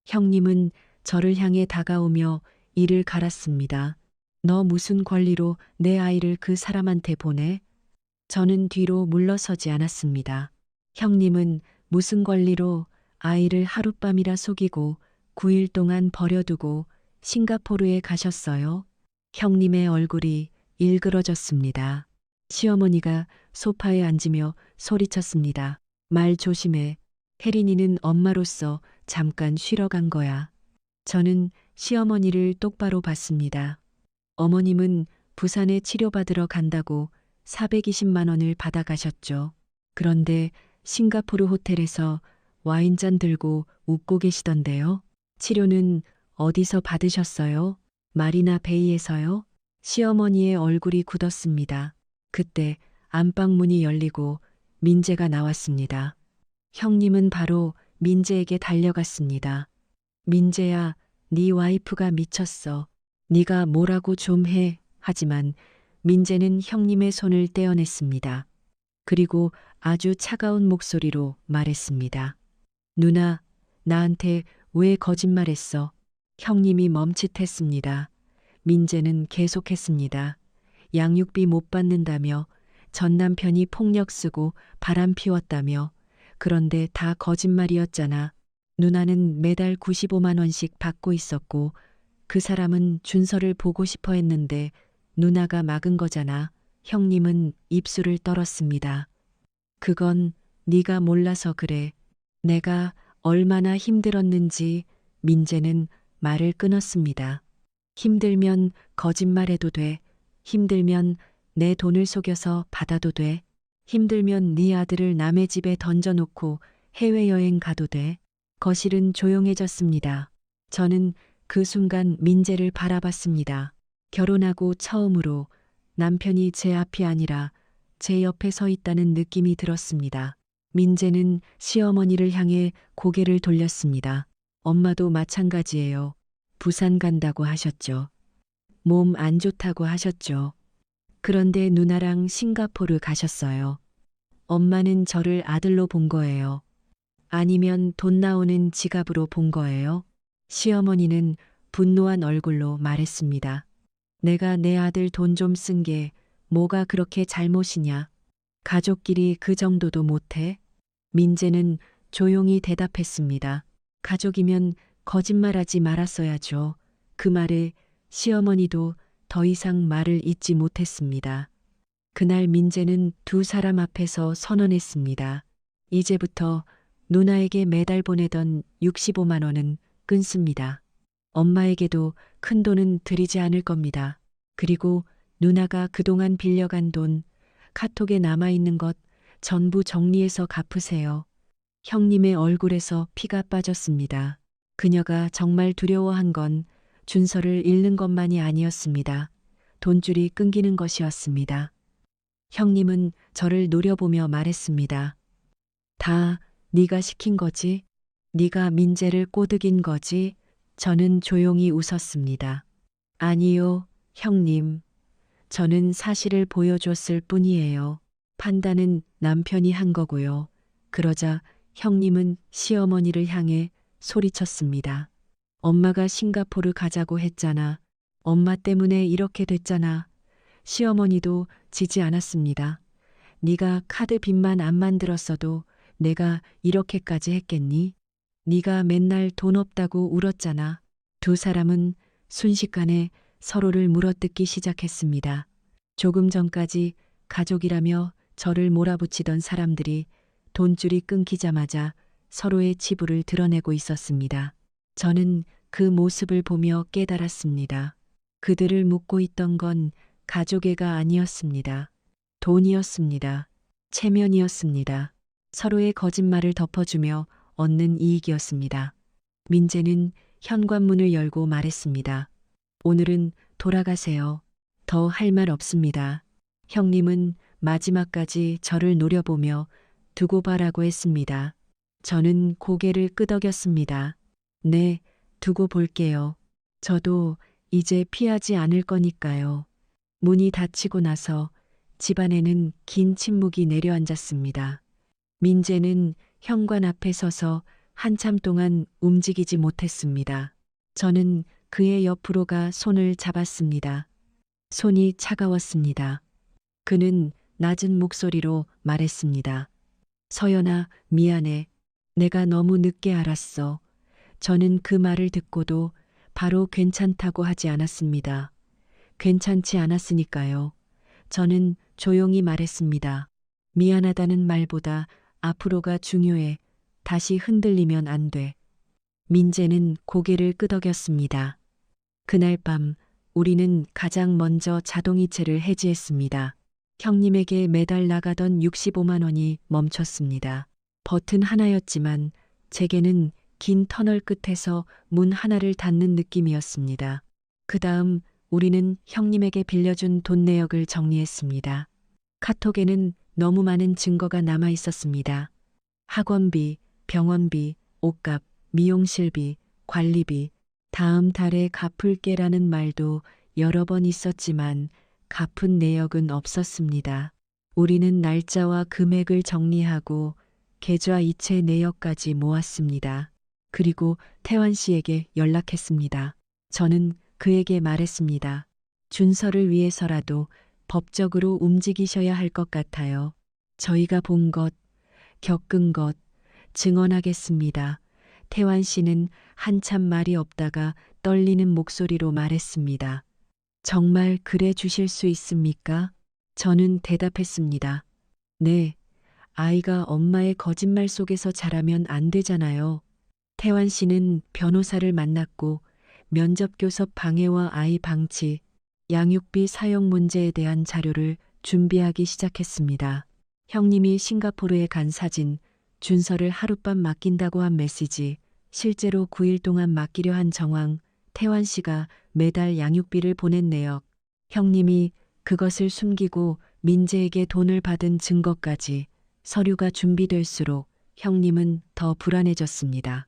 형님은 저를 향해 다가오며 이를 갈았습니다. 너 무슨 권리로 내 아이를 그 사람한테 보내? 저는 뒤로 물러서지 않았습니다. 형님은 무슨 권리로 아이를 하룻밤이라 속이고 9일 동안 버려두고 싱가포르에 가셨어요? 형님의 얼굴이 일그러졌습니다. 시어머니가 소파에 앉으며 소리쳤습니다. 말 조심해. 혜린이는 엄마로서 잠깐 쉬러 간 거야. 저는 시어머니를 똑바로 봤습니다. 어머님은 부산에 치료받으러 간다고 420만 원을 받아가셨죠. 그런데 싱가포르 호텔에서 와인잔 들고 웃고 계시던데요. 치료는 어디서 받으셨어요? 마리나 베이에서요? 시어머니의 얼굴이 굳었습니다. 그때 안방 문이 열리고 민재가 나왔습니다. 형님은 바로 민재에게 달려갔습니다. 민재야, 네 와이프가 미쳤어. 네가 뭐라고 좀 해. 하지만 민재는 형님의 손을 떼어냈습니다. 그리고 아주 차가운 목소리로 말했습니다. 누나, 나한테 왜 거짓말했어? 형님이 멈칫했습니다. 민재는 계속했습니다. 양육비 못 받는다며, 전 남편이 폭력 쓰고 바람 피웠다며. 그런데 다 거짓말이었잖아. 누나는 매달 95만 원씩 받고 있었고 그 사람은 준서를 보고 싶어 했는데 누나가 막은 거잖아. 형님은 입술을 떨었습니다. 그건 네가 몰라서 그래. 내가 얼마나 힘들었는지. 민재는 말을 끊었습니다. 힘들면 거짓말해도 돼. 힘들면 내 돈을 속여서 받아도 돼. 힘들면 네 아들을 남의 집에 던져놓고 해외여행 가도 돼. 거실은 조용해졌습니다. 저는 그 순간 민재를 바라봤습니다. 결혼하고 처음으로 남편이 제 앞이 아니라 제 옆에 서 있다는 느낌이 들었습니다. 민재는 시어머니를 향해 고개를 돌렸습니다. 엄마도 마찬가지예요. 부산 간다고 하셨죠. 몸 안 좋다고 하셨죠. 그런데 누나랑 싱가포르 가셨어요. 엄마는 저를 아들로 본 거예요. 아니면 돈 나오는 지갑으로 본 거예요. 시어머니는 분노한 얼굴로 말했습니다. 내가 내 아들 돈 좀 쓴 게 뭐가 그렇게 잘못이냐. 가족끼리 그 정도도 못해? 민재는 조용히 대답했습니다. 가족이면 거짓말하지 말았어야죠. 그 말에 시어머니도 더 이상 말을 잇지 못했습니다. 그날 민재는 두 사람 앞에서 선언했습니다. 이제부터 누나에게 매달 보내던 65만 원은 끊습니다. 엄마에게도 큰 돈은 드리지 않을 겁니다. 그리고 누나가 그동안 빌려간 돈, 카톡에 남아있는 것 전부 정리해서 갚으세요. 형님의 얼굴에서 피가 빠졌습니다. 그녀가 정말 두려워한 건 준서를 잃는 것만이 아니었습니다. 돈줄이 끊기는 것이었습니다. 형님은 저를 노려보며 말했습니다. 다 네가 시킨 거지? 네가 민재를 꼬드긴 거지? 저는 조용히 웃었습니다. 아니요, 형님. 저는 사실을 보여줬을 뿐이에요. 판단은 남편이 한 거고요. 그러자 형님은 시어머니를 향해 소리쳤습니다. 엄마가 싱가포르 가자고 했잖아. 엄마 때문에 이렇게 됐잖아. 시어머니도 지지 않았습니다. 네가 카드 빚만 안 만들었어도 내가 이렇게까지 했겠니? 네가 맨날 돈 없다고 울었잖아. 두 사람은 순식간에 서로를 물어뜯기 시작했습니다. 조금 전까지 가족이라며 저를 몰아붙이던 사람들이 돈줄이 끊기자마자 서로의 치부를 드러내고 있었습니다. 저는 그 모습을 보며 깨달았습니다. 그들을 묶고 있던 건 가족애가 아니었습니다. 돈이었습니다. 체면이었습니다. 서로의 거짓말을 덮어주며 얻는 이익이었습니다. 민재는 현관문을 열고 말했습니다. 오늘은 돌아가세요. 더 할 말 없습니다. 형님은 마지막까지 저를 노려보며 두고 봐라고 했습니다. 저는 고개를 끄덕였습니다. 네, 두고 볼게요. 저도 이제 피하지 않을 거니까요. 문이 닫히고 나서 집안에는 긴 침묵이 내려앉았습니다. 민재는 현관 앞에 서서 한참 동안 움직이지 못했습니다. 저는 그의 옆으로 가 손을 잡았습니다. 손이 차가웠습니다. 그는 낮은 목소리로 말했습니다. 서연아, 미안해. 내가 너무 늦게 알았어. 저는 그 말을 듣고도 바로 괜찮다고 하지 않았습니다. 괜찮지 않았으니까요. 저는 조용히 말했습니다. 미안하다는 말보다 앞으로가 중요해. 다시 흔들리면 안 돼. 민재는 고개를 끄덕였습니다. 그날 밤 우리는 가장 먼저 자동이체를 해지했습니다. 형님에게 매달 나가던 65만 원이 멈췄습니다. 버튼 하나였지만 제게는 긴 터널 끝에서 문 하나를 닫는 느낌이었습니다. 그 다음 우리는 형님에게 빌려준 돈 내역을 정리했습니다. 카톡에는 너무 많은 증거가 남아 있었습니다. 학원비, 병원비, 옷값, 미용실비, 관리비, 다음 달에 갚을게라는 말도 여러 번 있었지만 갚은 내역은 없었습니다. 우리는 날짜와 금액을 정리하고 계좌 이체 내역까지 모았습니다. 그리고 태환 씨에게 연락했습니다. 저는 그에게 말했습니다. 준서를 위해서라도 법적으로 움직이셔야 할 것 같아요. 저희가 본 것, 겪은 것, 증언하겠습니다. 태환 씨는 한참 말이 없다가 떨리는 목소리로 말했습니다. 정말 그래 주실 수 있습니까? 저는 대답했습니다. 네, 아이가 엄마의 거짓말 속에서 자라면 안 되잖아요. 태환 씨는 변호사를 만났고 면접 교섭 방해와 아이 방치, 양육비 사용 문제에 대한 자료를 준비하기 시작했습니다. 형님이 싱가포르에 간 사진, 준서를 하룻밤 맡긴다고 한 메시지, 실제로 9일 동안 맡기려 한 정황, 태환 씨가 매달 양육비를 보낸 내역, 형님이 그것을 숨기고 민재에게 돈을 받은 증거까지 서류가 준비될수록 형님은 더 불안해졌습니다.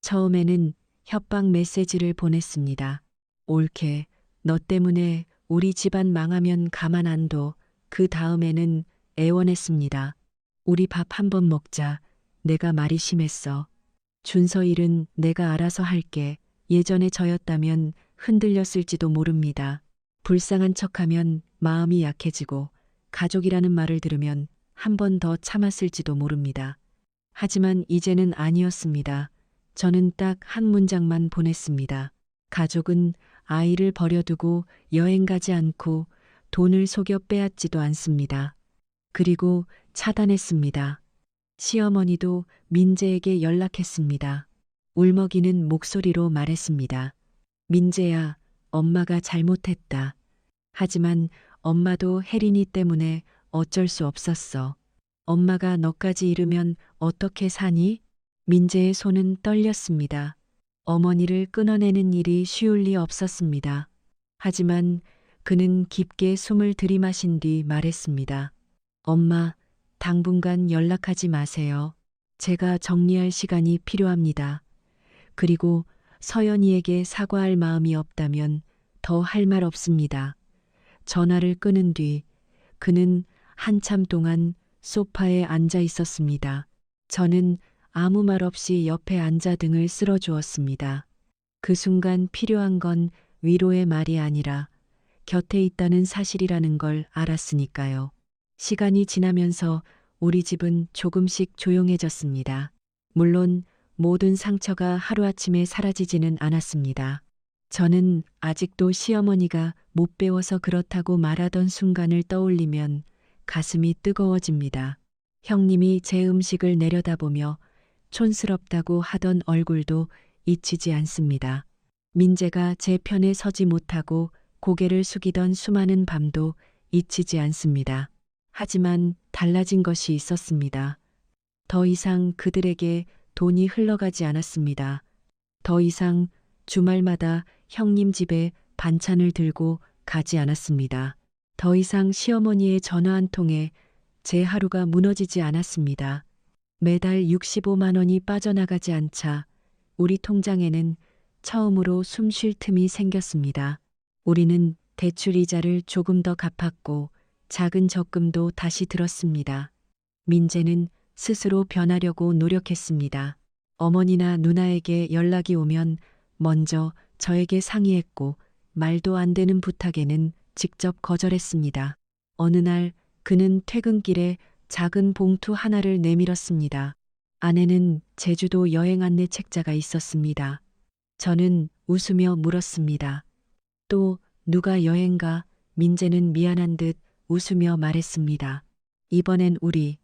처음에는 협박 메시지를 보냈습니다. 옳게, 너 때문에 우리 집안 망하면 가만 안 둬. 그 다음에는 애원했습니다. 우리 밥 한 번 먹자. 내가 말이 심했어. 준서 일은 내가 알아서 할게. 예전에 저였다면 흔들렸을지도 모릅니다. 불쌍한 척하면 마음이 약해지고 가족이라는 말을 들으면 한 번 더 참았을지도 모릅니다. 하지만 이제는 아니었습니다. 저는 딱 한 문장만 보냈습니다. 가족은 아이를 버려두고 여행 가지 않고 돈을 속여 빼앗지도 않습니다. 그리고 차단했습니다. 시어머니도 민재에게 연락했습니다. 울먹이는 목소리로 말했습니다. 민재야, 엄마가 잘못했다. 하지만 엄마도 혜린이 때문에 어쩔 수 없었어. 엄마가 너까지 잃으면 어떻게 사니? 민재의 손은 떨렸습니다. 어머니를 끊어내는 일이 쉬울 리 없었습니다. 하지만 그는 깊게 숨을 들이마신 뒤 말했습니다. 엄마, 당분간 연락하지 마세요. 제가 정리할 시간이 필요합니다. 그리고 서연이에게 사과할 마음이 없다면 더 할 말 없습니다. 전화를 끊은 뒤 그는 한참 동안 소파에 앉아 있었습니다. 저는 아무 말 없이 옆에 앉아 등을 쓸어주었습니다. 그 순간 필요한 건 위로의 말이 아니라 곁에 있다는 사실이라는 걸 알았으니까요. 시간이 지나면서 우리 집은 조금씩 조용해졌습니다. 물론 모든 상처가 하루아침에 사라지지는 않았습니다. 저는 아직도 시어머니가 못 배워서 그렇다고 말하던 순간을 떠올리면 가슴이 뜨거워집니다. 형님이 제 음식을 내려다보며 촌스럽다고 하던 얼굴도 잊히지 않습니다. 민재가 제 편에 서지 못하고 고개를 숙이던 수많은 밤도 잊히지 않습니다. 하지만 달라진 것이 있었습니다. 더 이상 그들에게 돈이 흘러가지 않았습니다. 더 이상 주말마다 형님 집에 반찬을 들고 가지 않았습니다. 더 이상 시어머니의 전화 한 통에 제 하루가 무너지지 않았습니다. 매달 65만 원이 빠져나가지 않자 우리 통장에는 처음으로 숨 쉴 틈이 생겼습니다. 우리는 대출 이자를 조금 더 갚았고 작은 적금도 다시 들었습니다. 민재는 스스로 변하려고 노력했습니다. 어머니나 누나에게 연락이 오면 먼저 저에게 상의했고 말도 안 되는 부탁에는 직접 거절했습니다. 어느 날 그는 퇴근길에 작은 봉투 하나를 내밀었습니다. 안에는 제주도 여행 안내 책자가 있었습니다. 저는 웃으며 물었습니다. 또 누가 여행 가? 민재는 미안한 듯 웃으며 말했습니다. 이번엔 우리,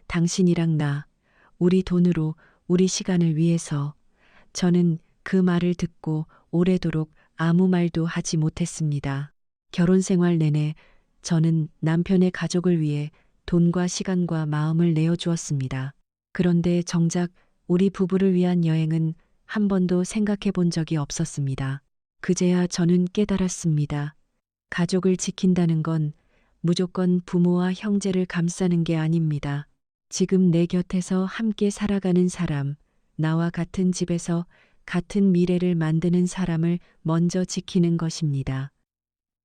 당신이랑 나, 우리 돈으로 우리 시간을 위해서. 저는 그 말을 듣고 오래도록 아무 말도 하지 못했습니다. 결혼 생활 내내 저는 남편의 가족을 위해 돈과 시간과 마음을 내어주었습니다. 그런데 정작 우리 부부를 위한 여행은 한 번도 생각해 본 적이 없었습니다. 그제야 저는 깨달았습니다. 가족을 지킨다는 건 무조건 부모와 형제를 감싸는 게 아닙니다. 지금 내 곁에서 함께 살아가는 사람, 나와 같은 집에서 같은 미래를 만드는 사람을 먼저 지키는 것입니다.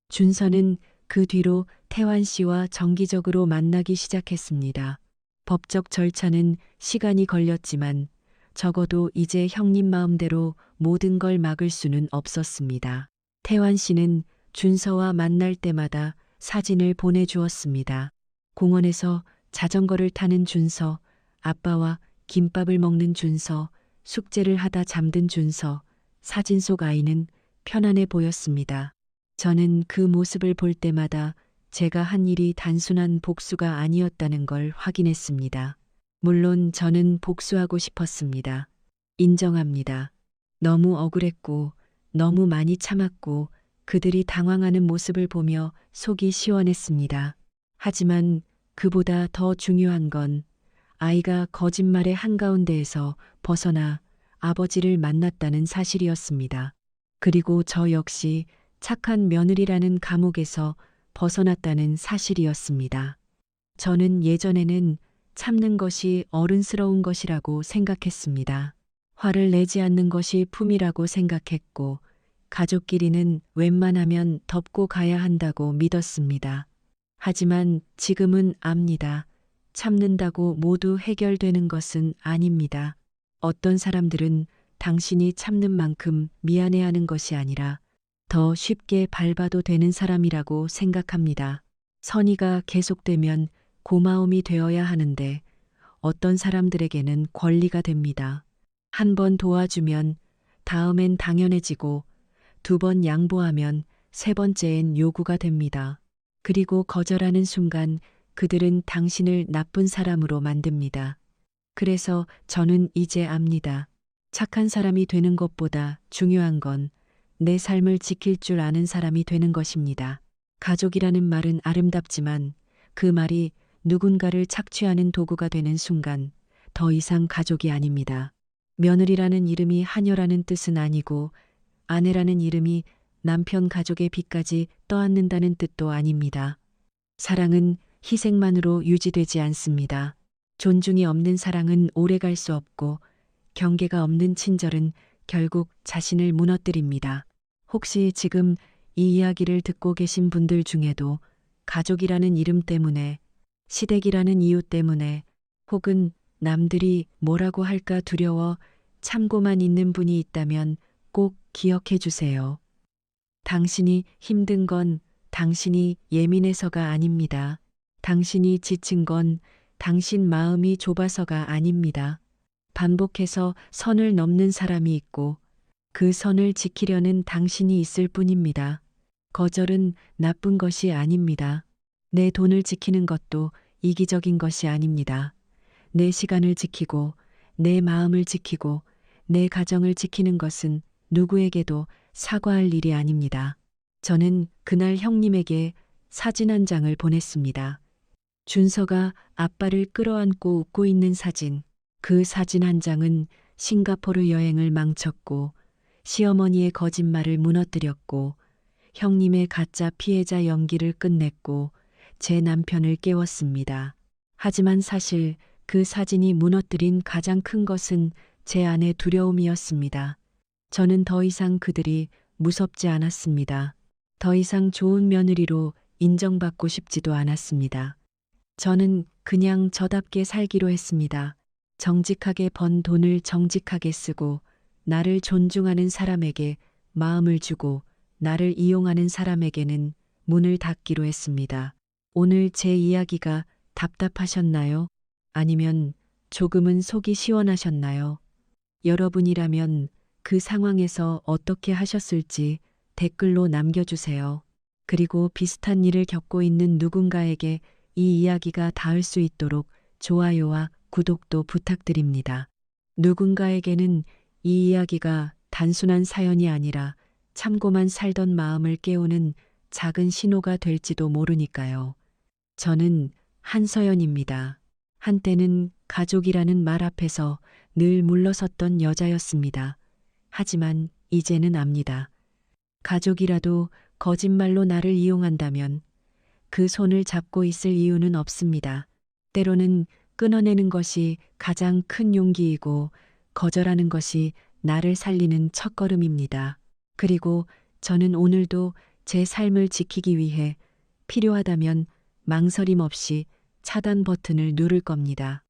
준서는 그 뒤로 태환 씨와 정기적으로 만나기 시작했습니다. 법적 절차는 시간이 걸렸지만 적어도 이제 형님 마음대로 모든 걸 막을 수는 없었습니다. 태환 씨는 준서와 만날 때마다 사진을 보내주었습니다. 공원에서 자전거를 타는 준서, 아빠와 김밥을 먹는 준서, 숙제를 하다 잠든 준서, 사진 속 아이는 편안해 보였습니다. 저는 그 모습을 볼 때마다 제가 한 일이 단순한 복수가 아니었다는 걸 확인했습니다. 물론 저는 복수하고 싶었습니다. 인정합니다. 너무 억울했고, 너무 많이 참았고, 그들이 당황하는 모습을 보며 속이 시원했습니다. 하지만 그보다 더 중요한 건 아이가 거짓말의 한가운데에서 벗어나 아버지를 만났다는 사실이었습니다. 그리고 저 역시 착한 며느리라는 감옥에서 벗어났다는 사실이었습니다. 저는 예전에는 참는 것이 어른스러운 것이라고 생각했습니다. 화를 내지 않는 것이 품이라고 생각했고, 가족끼리는 웬만하면 덮고 가야 한다고 믿었습니다. 하지만 지금은 압니다. 참는다고 모두 해결되는 것은 아닙니다. 어떤 사람들은 당신이 참는 만큼 미안해하는 것이 아니라 더 쉽게 밟아도 되는 사람이라고 생각합니다. 선의가 계속되면 고마움이 되어야 하는데 어떤 사람들에게는 권리가 됩니다. 한 번 도와주면 다음엔 당연해지고 두 번 양보하면 세 번째엔 요구가 됩니다. 그리고 거절하는 순간 그들은 당신을 나쁜 사람으로 만듭니다. 그래서 저는 이제 압니다. 착한 사람이 되는 것보다 중요한 건 내 삶을 지킬 줄 아는 사람이 되는 것입니다. 가족이라는 말은 아름답지만 그 말이 누군가를 착취하는 도구가 되는 순간 더 이상 가족이 아닙니다. 며느리라는 이름이 하녀라는 뜻은 아니고 아내라는 이름이 남편 가족의 빚까지 떠안는다는 뜻도 아닙니다. 사랑은 희생만으로 유지되지 않습니다. 존중이 없는 사랑은 오래 갈 수 없고 경계가 없는 친절은 결국 자신을 무너뜨립니다. 혹시 지금 이 이야기를 듣고 계신 분들 중에도 가족이라는 이름 때문에, 시댁이라는 이유 때문에, 혹은 남들이 뭐라고 할까 두려워 참고만 있는 분이 있다면 꼭 기억해 주세요. 당신이 힘든 건 당신이 예민해서가 아닙니다. 당신이 지친 건 당신 마음이 좁아서가 아닙니다. 반복해서 선을 넘는 사람이 있고 그 선을 지키려는 당신이 있을 뿐입니다. 거절은 나쁜 것이 아닙니다. 내 돈을 지키는 것도 이기적인 것이 아닙니다. 내 시간을 지키고 내 마음을 지키고 내 가정을 지키는 것은 누구에게도 사과할 일이 아닙니다. 저는 그날 형님에게 사진 한 장을 보냈습니다. 준서가 아빠를 끌어안고 웃고 있는 사진. 그 사진 한 장은 싱가포르 여행을 망쳤고 시어머니의 거짓말을 무너뜨렸고 형님의 가짜 피해자 연기를 끝냈고 제 남편을 깨웠습니다. 하지만 사실 그 사진이 무너뜨린 가장 큰 것은 제 안의 두려움이었습니다. 저는 더 이상 그들이 무섭지 않았습니다. 더 이상 좋은 며느리로 인정받고 싶지도 않았습니다. 저는 그냥 저답게 살기로 했습니다. 정직하게 번 돈을 정직하게 쓰고 나를 존중하는 사람에게 마음을 주고 나를 이용하는 사람에게는 문을 닫기로 했습니다. 오늘 제 이야기가 답답하셨나요? 아니면 조금은 속이 시원하셨나요? 여러분이라면 그 상황에서 어떻게 하셨을지 댓글로 남겨주세요. 그리고 비슷한 일을 겪고 있는 누군가에게 이 이야기가 닿을 수 있도록 좋아요와 구독도 부탁드립니다. 누군가에게는 이 이야기가 단순한 사연이 아니라 참고만 살던 마음을 깨우는 작은 신호가 될지도 모르니까요. 저는 한서연입니다. 한때는 가족이라는 말 앞에서 늘 물러섰던 여자였습니다. 하지만 이제는 압니다. 가족이라도 거짓말로 나를 이용한다면 그 손을 잡고 있을 이유는 없습니다. 때로는 끊어내는 것이 가장 큰 용기이고 거절하는 것이 나를 살리는 첫걸음입니다. 그리고 저는 오늘도 제 삶을 지키기 위해 필요하다면 망설임 없이 차단 버튼을 누를 겁니다.